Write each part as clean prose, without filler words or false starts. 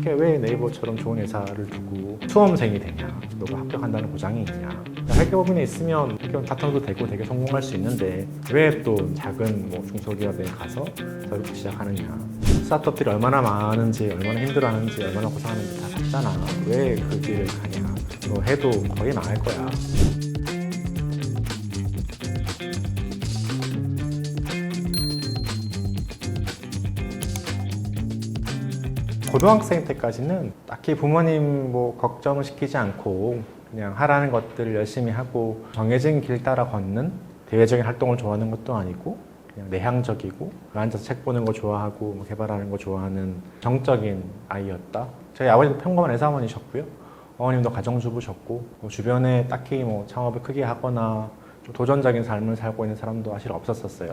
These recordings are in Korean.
이게 왜 네이버처럼 좋은 회사를 두고 수험생이 되냐, 너가 합격한다는 보장이 있냐. 회계법인에 있으면 회계원 파트너도 되고 되게 성공할 수 있는데 왜 또 작은 중소기업에 가서 이렇게 시작하느냐. 스타트업들이 얼마나 많은지, 얼마나 힘들어하는지, 얼마나 고생하는지 다 봤잖아. 왜 그 길을 가냐. 너 해도 거의 망할 거야. 고등학생 때까지는 딱히 부모님 걱정을 시키지 않고 그냥 하라는 것들을 열심히 하고 정해진 길 따라 걷는, 대외적인 활동을 좋아하는 것도 아니고 그냥 내향적이고 앉아서 책 보는 거 좋아하고 개발하는 거 좋아하는 정적인 아이였다. 저희 아버지도 평범한 회사원이셨고요. 어머님도 가정주부셨고 주변에 딱히 창업을 크게 하거나 좀 도전적인 삶을 살고 있는 사람도 사실 없었었어요.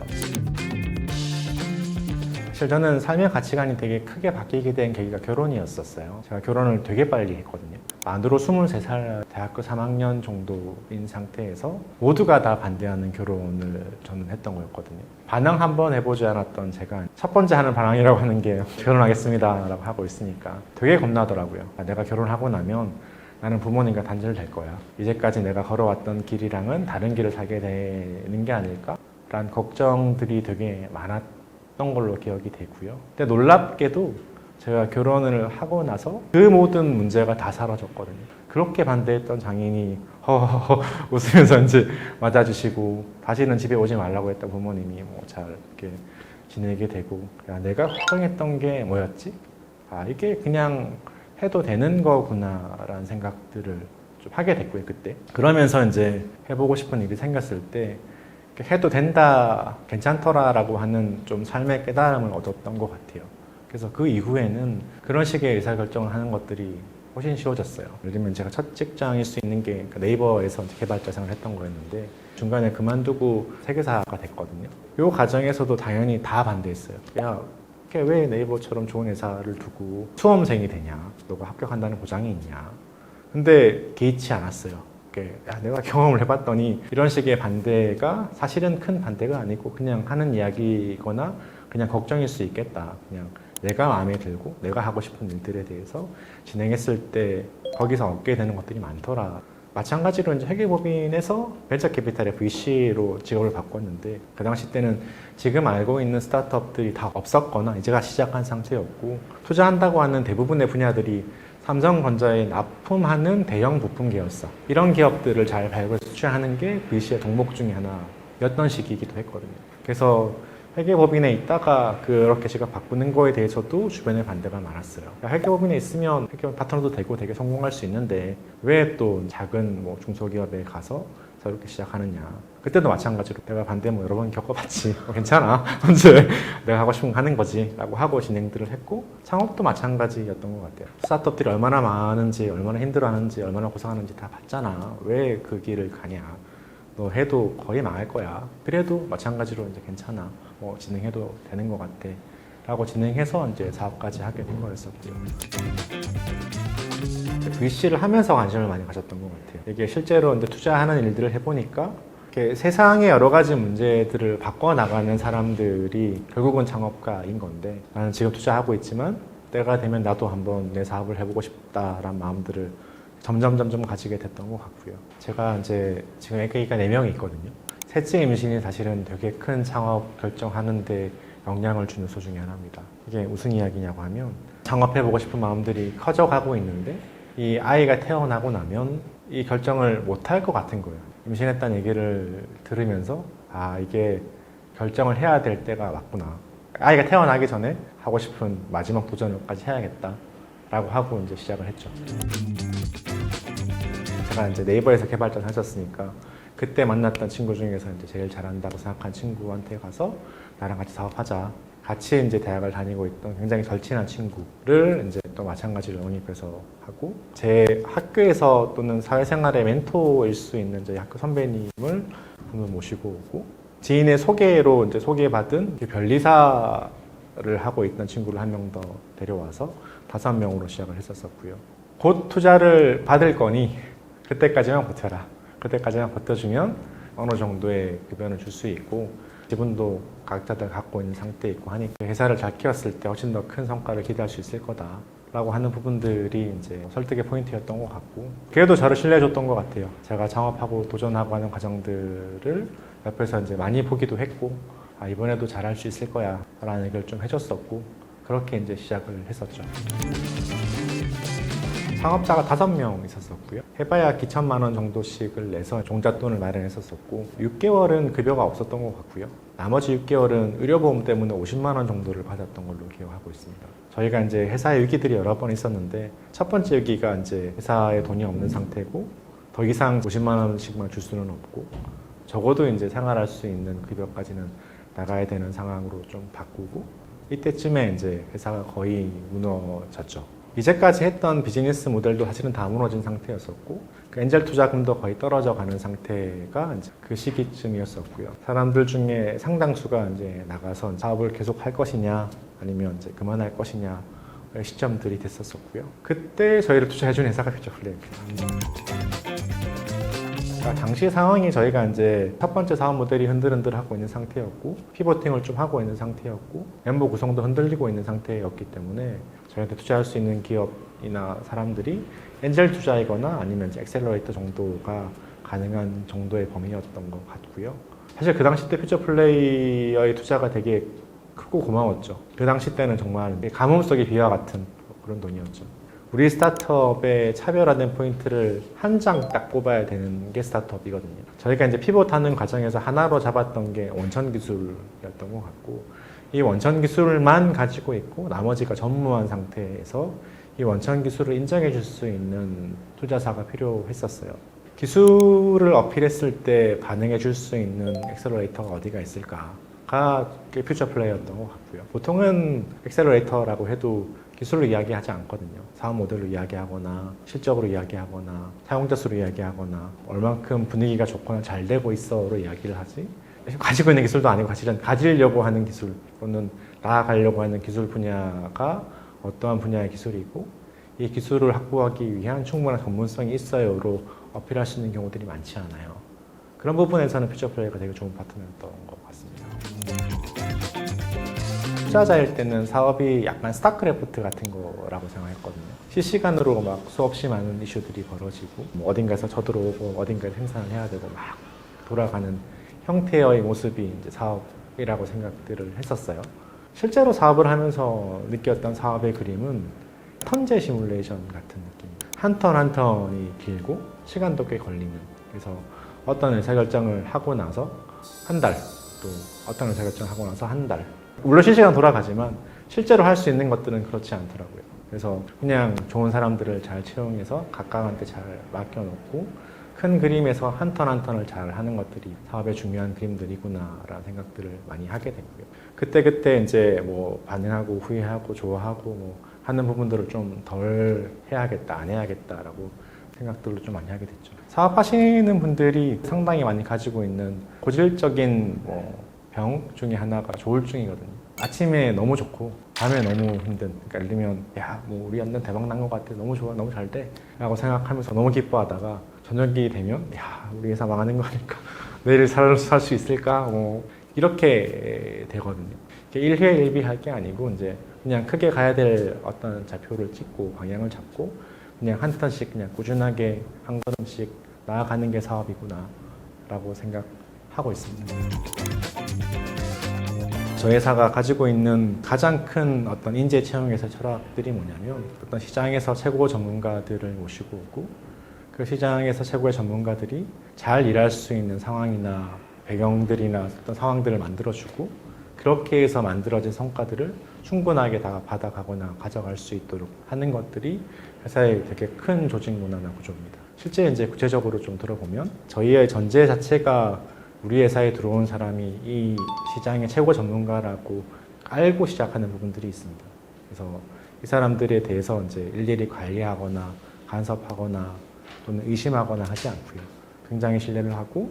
사실 저는 삶의 가치관이 되게 크게 바뀌게 된 계기가 결혼이었었어요. 제가 결혼을 되게 빨리 했거든요. 만으로 23살 대학교 3학년 정도인 상태에서 모두가 다 반대하는 결혼을 저는 했던 거였거든요. 반항 한번 해보지 않았던 제가 첫 번째 하는 반항이라고 하는 게 결혼하겠습니다 라고 하고 있으니까 되게 겁나더라고요. 내가 결혼하고 나면 나는 부모님과 단절될 거야. 이제까지 내가 걸어왔던 길이랑은 다른 길을 살게 되는 게 아닐까? 라는 걱정들이 되게 많았던 걸로 기억이 되고요. 근데 놀랍게도 제가 결혼을 하고 나서 그 모든 문제가 다 사라졌거든요. 그렇게 반대했던 장인이 허허허 웃으면서 이제 맞아주시고 다시는 집에 오지 말라고 했던 부모님이 잘 이렇게 지내게 되고, 야, 내가 걱정했던 게 뭐였지? 아, 이게 그냥 해도 되는 거구나 라는 생각들을 좀 하게 됐고요, 그때. 그러면서 이제 해보고 싶은 일이 생겼을 때 해도 된다, 괜찮더라 라고 하는 좀 삶의 깨달음을 얻었던 것 같아요. 그래서 그 이후에는 그런 식의 의사결정을 하는 것들이 훨씬 쉬워졌어요. 예를 들면 제가 첫 직장일 수 있는 게 네이버에서 개발자 생활을 했던 거였는데 중간에 그만두고 세계사가 됐거든요. 이 과정에서도 당연히 다 반대했어요. 야, 왜 네이버처럼 좋은 회사를 두고 수험생이 되냐, 너가 합격한다는 보장이 있냐. 근데 개의치 않았어요. 야, 내가 경험을 해봤더니 이런 식의 반대가 사실은 큰 반대가 아니고 그냥 하는 이야기거나 그냥 걱정일 수 있겠다. 그냥 내가 마음에 들고 내가 하고 싶은 일들에 대해서 진행했을 때 거기서 얻게 되는 것들이 많더라. 마찬가지로 이제 회계법인에서 벤처캐피탈의 VC로 직업을 바꿨는데 그 당시 때는 지금 알고 있는 스타트업들이 다 없었거나 이제가 시작한 상태였고 투자한다고 하는 대부분의 분야들이 삼성전자에 납품하는 대형 부품 계열사, 이런 기업들을 잘 발굴 수출하는 게 VC의 덕목 중에 하나였던 시기이기도 했거든요. 그래서 회계법인에 있다가 그렇게 제가 바꾸는 거에 대해서도 주변에 반대가 많았어요. 회계법인에 있으면 회계법 파트너도 되고 되게 성공할 수 있는데 왜 또 작은 중소기업에 가서 이렇게 시작하느냐. 그때도 마찬가지로 내가 반대 여러 번 겪어봤지. 괜찮아. 언제 내가 하고 싶은 거 하는 거지. 라고 하고 진행들을 했고, 창업도 마찬가지였던 것 같아요. 스타트업들이 얼마나 많은지, 얼마나 힘들어하는지, 얼마나 고생하는지 다 봤잖아. 왜 그 길을 가냐. 너 해도 거의 망할 거야. 그래도 마찬가지로 이제 괜찮아. 진행해도 되는 것 같아. 라고 진행해서 이제 사업까지 하게 된 거였었고요. VC를 하면서 관심을 많이 가졌던 것 같아요. 이게 실제로 이제 투자하는 일들을 해보니까 이렇게 세상의 여러 가지 문제들을 바꿔나가는 사람들이 결국은 창업가인 건데, 나는 지금 투자하고 있지만 때가 되면 나도 한번 내 사업을 해보고 싶다라는 마음들을 점점 가지게 됐던 것 같고요. 제가 이제 지금 애기가 4명이 있거든요. 셋째 임신이 사실은 되게 큰 창업 결정하는데 영향을 주는 요소 중에 하나입니다. 이게 무슨 이야기냐고 하면 창업해보고 싶은 마음들이 커져가고 있는데 이 아이가 태어나고 나면 이 결정을 못할 것 같은 거예요. 임신했다는 얘기를 들으면서 아, 이게 결정을 해야 될 때가 왔구나. 아이가 태어나기 전에 하고 싶은 마지막 도전까지 해야겠다 라고 하고 이제 시작을 했죠. 제가 이제 네이버에서 개발자를 하셨으니까 그때 만났던 친구 중에서 이제 제일 잘한다고 생각한 친구한테 가서 나랑 같이 사업하자. 같이 이제 대학을 다니고 있던 굉장히 절친한 친구를 이제 또 마찬가지로 영입해서 하고, 제 학교에서 또는 사회생활의 멘토일 수 있는 저희 학교 선배님을 분을 모시고 오고, 지인의 소개로 이제 소개받은 변리사를 하고 있던 친구를 한 명 더 데려와서 5명으로 시작을 했었고요. 곧 투자를 받을 거니 그때까지만 버텨라. 그때까지만 버텨주면 어느 정도의 급여는 줄 수 있고 지분도 각자들 갖고 있는 상태에 있고 하니까 회사를 잘 키웠을 때 훨씬 더 큰 성과를 기대할 수 있을 거다 라고 하는 부분들이 이제 설득의 포인트였던 것 같고, 그래도 저를 신뢰해줬던 것 같아요. 제가 창업하고 도전하고 하는 과정들을 옆에서 이제 많이 보기도 했고, 아, 이번에도 잘할 수 있을 거야 라는 얘기를 좀 해줬었고, 그렇게 이제 시작을 했었죠. 창업자가 5명 있었었고요. 해봐야 기천만 원 정도씩을 내서 종잣돈을 마련했었었고, 6개월은 급여가 없었던 것 같고요. 나머지 6개월은 의료보험 때문에 50만 원 정도를 받았던 걸로 기억하고 있습니다. 저희가 이제 회사에 위기들이 여러 번 있었는데, 첫 번째 위기가 이제 회사에 돈이 없는 상태고, 더 이상 50만 원씩만 줄 수는 없고, 적어도 이제 생활할 수 있는 급여까지는 나가야 되는 상황으로 좀 바꾸고, 이때쯤에 이제 회사가 거의 무너졌죠. 이제까지 했던 비즈니스 모델도 사실은 다 무너진 상태였었고, 그 엔젤 투자금도 거의 떨어져 가는 상태가 이제 그 시기쯤이었었고요. 사람들 중에 상당수가 이제 나가서 사업을 계속 할 것이냐, 아니면 이제 그만할 것이냐, 시점들이 됐었었고요. 그때 저희를 투자해준 회사가 퓨처플레이입니다. 당시 상황이 저희가 이제 첫 번째 사업 모델이 흔들흔들하고 있는 상태였고, 피보팅을 좀 하고 있는 상태였고, 멤버 구성도 흔들리고 있는 상태였기 때문에 저희한테 투자할 수 있는 기업이나 사람들이 엔젤 투자이거나 아니면 이제 엑셀러레이터 정도가 가능한 정도의 범위였던 것 같고요. 사실 그 당시 때 퓨처플레이어의 투자가 되게 크고 고마웠죠. 그 당시 때는 정말 가뭄 속의 비와 같은 그런 돈이었죠. 우리 스타트업의 차별화된 포인트를 한 장 딱 꼽아야 되는 게 스타트업이거든요. 저희가 이제 피봇하는 과정에서 하나로 잡았던 게 원천 기술이었던 것 같고, 이 원천 기술만 가지고 있고 나머지가 전무한 상태에서 이 원천 기술을 인정해 줄 수 있는 투자사가 필요했었어요. 기술을 어필했을 때 반응해 줄 수 있는 엑셀러레이터가 어디가 있을까가 퓨처 플레이였던 것 같고요. 보통은 엑셀러레이터라고 해도 기술로 이야기하지 않거든요. 사업 모델로 이야기하거나 실적으로 이야기하거나 사용자 수로 이야기하거나 얼만큼 분위기가 좋거나 잘 되고 있어로 이야기를 하지, 가지고 있는 기술도 아니고 사실은 가지려고 하는 기술 또는 나아가려고 하는 기술 분야가 어떠한 분야의 기술이고 이 기술을 확보하기 위한 충분한 전문성이 있어요로 어필할 수 있는 경우들이 많지 않아요. 그런 부분에서는 퓨처플레이가 되게 좋은 파트너였던 것 같습니다. 투자자일 때는 사업이 약간 스타크래프트 같은 거라고 생각했거든요. 실시간으로 막 수없이 많은 이슈들이 벌어지고 어딘가에서 쳐들어오고 어딘가에 생산을 해야 되고 막 돌아가는 형태의 모습이 이제 사업이라고 생각들을 했었어요. 실제로 사업을 하면서 느꼈던 사업의 그림은 턴제 시뮬레이션 같은 느낌. 한 턴 한 턴이 길고 시간도 꽤 걸리는. 그래서 어떤 의사결정을 하고 나서 한 달, 또 어떤 의사결정을 하고 나서 한 달. 물론 실시간 돌아가지만 실제로 할 수 있는 것들은 그렇지 않더라고요. 그래서 그냥 좋은 사람들을 잘 채용해서 각각한테 잘 맡겨놓고 큰 그림에서 한 턴 한 턴을 잘 하는 것들이 사업의 중요한 그림들이구나라는 생각들을 많이 하게 됐고요. 그때 이제 뭐 반응하고 후회하고 좋아하고 뭐 하는 부분들을 좀 덜 해야겠다, 안 해야겠다라고 생각들을 좀 많이 하게 됐죠. 사업하시는 분들이 상당히 많이 가지고 있는 고질적인 병 중에 하나가 조울증이거든요. 아침에 너무 좋고 밤에 너무 힘든. 그러니까 예를 들면 우리 완전 대박 난 것 같아, 너무 좋아, 너무 잘 돼 라고 생각하면서 너무 기뻐하다가 저녁이 되면 우리 회사 망하는 거 아닐까, 내일 살 수 있을까, 이렇게 되거든요. 일희일비할 게 아니고 이제 그냥 크게 가야 될 어떤 좌표를 찍고 방향을 잡고 그냥 한 턴씩 그냥 꾸준하게 한 걸음씩 나아가는 게 사업이구나라고 생각하고 있습니다. 저희 회사가 가지고 있는 가장 큰 어떤 인재 채용에서 철학들이 뭐냐면, 어떤 시장에서 최고 전문가들을 모시고 오고 그 시장에서 최고의 전문가들이 잘 일할 수 있는 상황이나 배경들이나 어떤 상황들을 만들어주고, 그렇게 해서 만들어진 성과들을 충분하게 다 받아가거나 가져갈 수 있도록 하는 것들이 회사의 되게 큰 조직 문화나 구조입니다. 실제 이제 구체적으로 좀 들어보면 저희의 전제 자체가 우리 회사에 들어온 사람이 이 시장의 최고 전문가라고 알고 시작하는 부분들이 있습니다. 그래서 이 사람들에 대해서 이제 일일이 관리하거나 간섭하거나 또는 의심하거나 하지 않고요. 굉장히 신뢰를 하고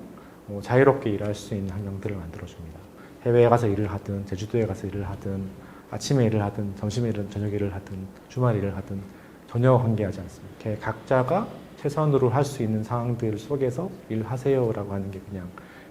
자유롭게 일할 수 있는 환경들을 만들어줍니다. 해외에 가서 일을 하든 제주도에 가서 일을 하든 아침에 일을 하든 점심에 일을 저녁에 일을 하든 주말 일을 하든 전혀 관계하지 않습니다. 이렇게 각자가 최선으로 할 수 있는 상황들 속에서 일하세요라고 하는 게 그냥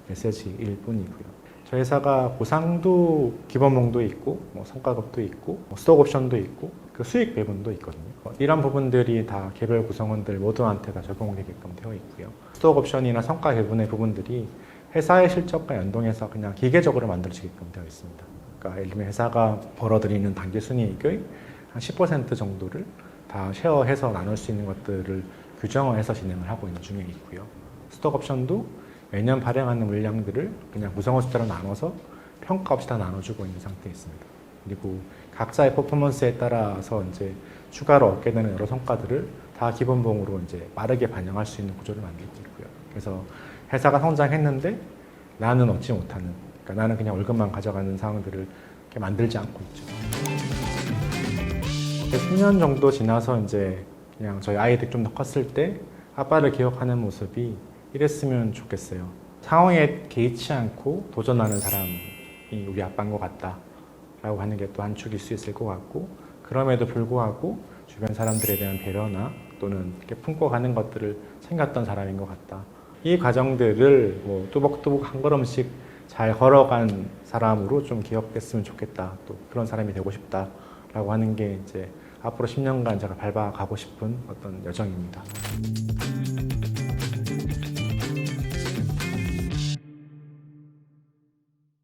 메시지일 뿐이고요. 저희 회사가 보상도 기본봉도 있고 성과급도 있고 스톡옵션도 있고 그 수익 배분도 있거든요. 이런 부분들이 다 개별 구성원들 모두한테 다 적용되게끔 되어 있고요. 스톡 옵션이나 성과 배분의 부분들이 회사의 실적과 연동해서 그냥 기계적으로 만들어지게끔 되어 있습니다. 그러니까 예를 들면 회사가 벌어들이는 단기 순이익의 한 10% 정도를 다 쉐어해서 나눌 수 있는 것들을 규정화해서 진행을 하고 있는 중에 있고요. 스톡 옵션도 매년 발행하는 물량들을 그냥 구성원 숫자로 나눠서 평가 없이 다 나눠주고 있는 상태에 있습니다. 그리고 각자의 퍼포먼스에 따라서 이제 추가로 얻게 되는 여러 성과들을 다 기본봉으로 이제 빠르게 반영할 수 있는 구조를 만들고 있고요. 그래서 회사가 성장했는데 나는 얻지 못하는, 그러니까 나는 그냥 월급만 가져가는 상황들을 이렇게 만들지 않고 있죠. 10년 정도 지나서 이제 그냥 저희 아이들이 좀 더 컸을 때 아빠를 기억하는 모습이 이랬으면 좋겠어요. 상황에 개의치 않고 도전하는 사람이 우리 아빠인 것 같다 라고 하는 게 또 한 축일 수 있을 것 같고, 그럼에도 불구하고 주변 사람들에 대한 배려나 또는 이렇게 품고 가는 것들을 챙겼던 사람인 것 같다. 이 과정들을 뭐 뚜벅뚜벅 한 걸음씩 잘 걸어간 사람으로 좀 기억됐으면 좋겠다. 또 그런 사람이 되고 싶다라고 하는 게 이제 앞으로 10년간 제가 밟아가고 싶은 어떤 여정입니다.